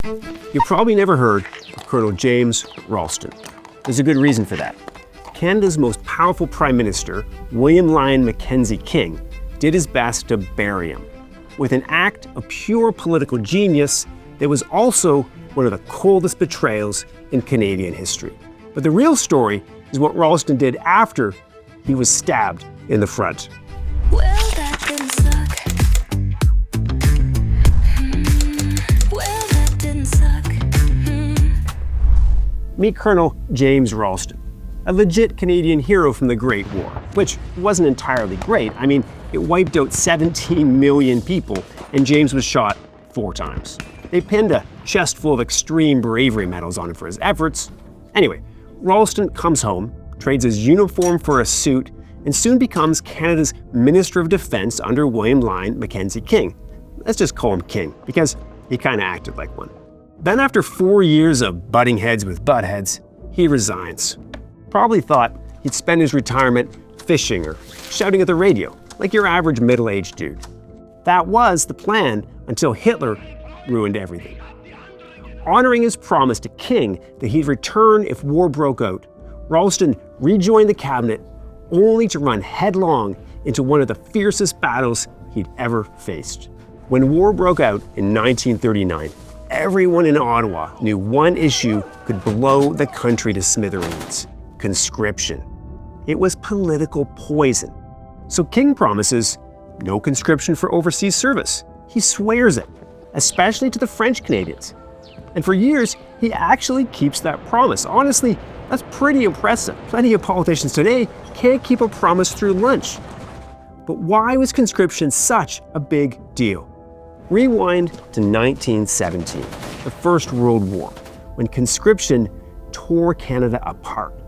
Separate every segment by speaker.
Speaker 1: You probably never heard of Colonel James Ralston. There's a good reason for that. Canada's most powerful Prime Minister, William Lyon Mackenzie King, did his best to bury him. With an act of pure political genius, there was also one of the coldest betrayals in Canadian history. But the real story is what Ralston did after he was stabbed in the front.
Speaker 2: Well, that didn't suck. Well, that didn't suck.
Speaker 1: Meet Colonel James Ralston, a legit Canadian hero from the Great War, which wasn't entirely great. I mean, it wiped out 17 million people, and James was shot 4 times. They pinned a chest full of extreme bravery medals on him for his efforts. Anyway, Ralston comes home, trades his uniform for a suit, and soon becomes Canada's Minister of Defense under William Lyon Mackenzie King. Let's just call him King, because he kind of acted like one. Then after 4 years of butting heads with butt heads, he resigns. Probably thought he'd spend his retirement fishing or shouting at the radio, like your average middle-aged dude. That was the plan until Hitler ruined everything. Honoring his promise to King that he'd return if war broke out, Ralston rejoined the cabinet only to run headlong into one of the fiercest battles he'd ever faced. When war broke out in 1939, everyone in Ottawa knew one issue could blow the country to smithereens: conscription. It was political poison. So King promises no conscription for overseas service. He swears it, especially to the French Canadians. And for years, he actually keeps that promise. Honestly, that's pretty impressive. Plenty of politicians today can't keep a promise through lunch. But why was conscription such a big deal? Rewind to 1917, the First World War, when conscription tore Canada apart.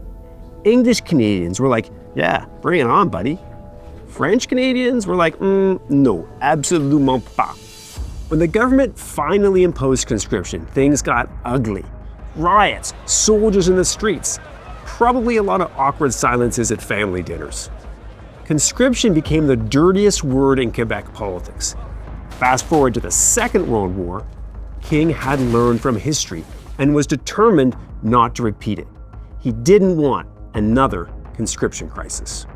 Speaker 1: English Canadians were like, yeah, bring it on, buddy. French Canadians were like, no, absolument pas. When the government finally imposed conscription, things got ugly. Riots, soldiers in the streets, probably a lot of awkward silences at family dinners. Conscription became the dirtiest word in Quebec politics. Fast forward to the Second World War, King had learned from history and was determined not to repeat it. He didn't want another conscription crisis.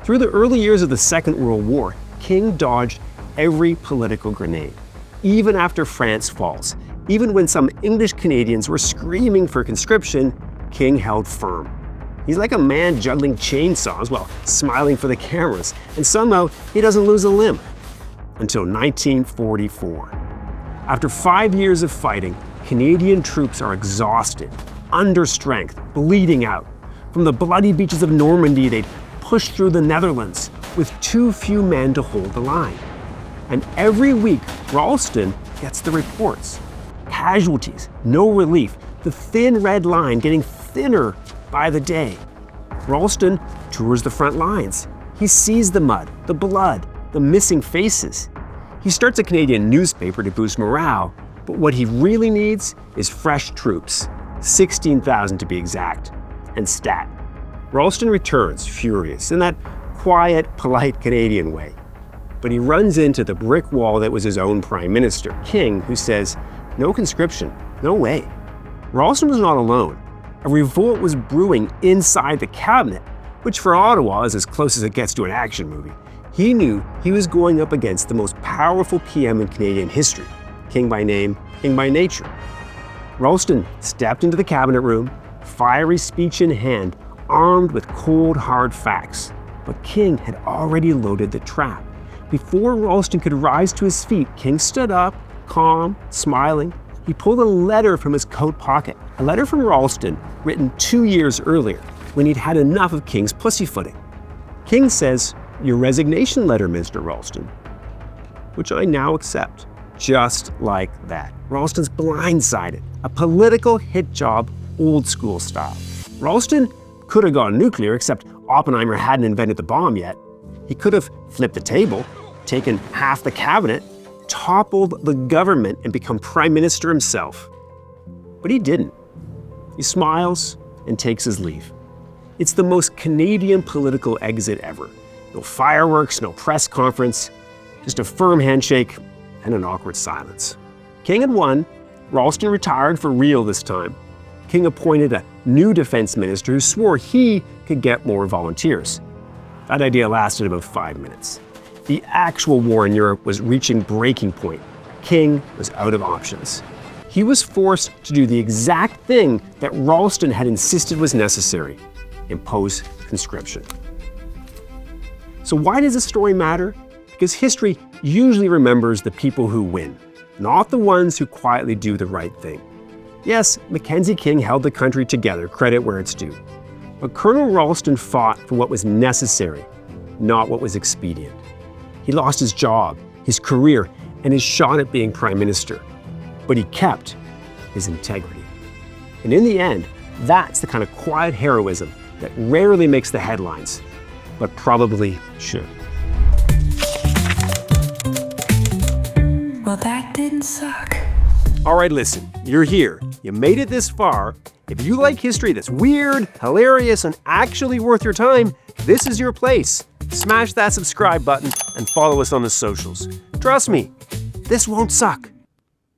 Speaker 1: Through the early years of the Second World War, King dodged every political grenade. Even after France falls, even when some English Canadians were screaming for conscription, King held firm. He's like a man juggling chainsaws while smiling for the cameras, and somehow he doesn't lose a limb. Until 1944. After 5 years of fighting, Canadian troops are exhausted, under strength, bleeding out. From the bloody beaches of Normandy, they'd push through the Netherlands with too few men to hold the line. And every week, Ralston gets the reports. Casualties, no relief, the thin red line getting thinner by the day. Ralston tours the front lines. He sees the mud, the blood, the missing faces. He starts a Canadian newspaper to boost morale, but what he really needs is fresh troops, 16,000 to be exact, and stat. Ralston returns furious in that quiet, polite Canadian way. But he runs into the brick wall that was his own Prime Minister, King, who says, no conscription, no way. Ralston was not alone. A revolt was brewing inside the cabinet, which for Ottawa is as close as it gets to an action movie. He knew he was going up against the most powerful PM in Canadian history, King by name, King by nature. Ralston stepped into the cabinet room, fiery speech in hand, armed with cold, hard facts. But King had already loaded the trap. Before Ralston could rise to his feet, King stood up, calm, smiling. He pulled a letter from his coat pocket, a letter from Ralston written 2 years earlier when he'd had enough of King's pussyfooting. King says, your resignation letter, Mr. Ralston, which I now accept. Just like that. Ralston's blindsided. A political hit job, old school style. Ralston could have gone nuclear, except Oppenheimer hadn't invented the bomb yet. He could have flipped the table, taken half the cabinet, toppled the government, and become Prime Minister himself. But he didn't. He smiles and takes his leave. It's the most Canadian political exit ever. No fireworks, no press conference, just a firm handshake and an awkward silence. King had won, Ralston retired for real this time. King appointed a new defense minister who swore he could get more volunteers. That idea lasted about 5 minutes. The actual war in Europe was reaching breaking point. King was out of options. He was forced to do the exact thing that Ralston had insisted was necessary: impose conscription. So why does this story matter? Because history usually remembers the people who win, not the ones who quietly do the right thing. Yes, Mackenzie King held the country together, credit where it's due. But Colonel Ralston fought for what was necessary, not what was expedient. He lost his job, his career, and his shot at being prime minister. But he kept his integrity. And in the end, that's the kind of quiet heroism that rarely makes the headlines, but probably should.
Speaker 2: Well, that didn't suck.
Speaker 1: All right, listen, you're here. You made it this far. If you like history that's weird, hilarious, and actually worth your time, this is your place. Smash that subscribe button and follow us on the socials. Trust me, this won't suck.